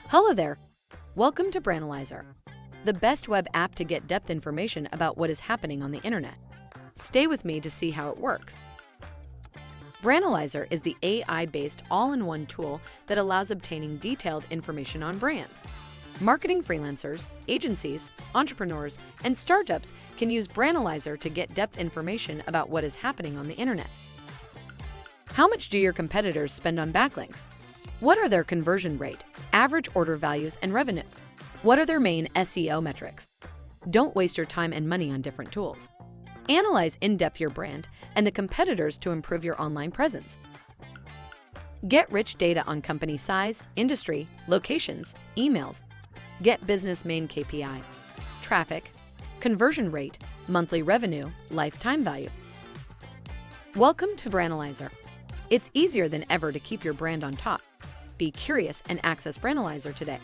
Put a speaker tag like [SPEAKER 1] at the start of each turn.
[SPEAKER 1] Hello there! Welcome to Branalyzer, the best web app to get depth information about what is happening on the internet. Stay with me to see how it works. Branalyzer is the AI-based all-in-one tool that allows obtaining detailed information on brands. Marketing freelancers, agencies, entrepreneurs, and startups can use Branalyzer to get depth information about what is happening on the internet. How much do your competitors spend on backlinks? What are their conversion rate, average order values, and revenue? What are their main SEO metrics? Don't waste your time and money on different tools. Analyze in-depth your brand and the competitors to improve your online presence. Get rich data on company size, industry, locations, emails. Get business main KPI, traffic, conversion rate, monthly revenue, lifetime value. Welcome to Branalyzer. It's easier than ever to keep your brand on top. Be curious and access Branalyzer today.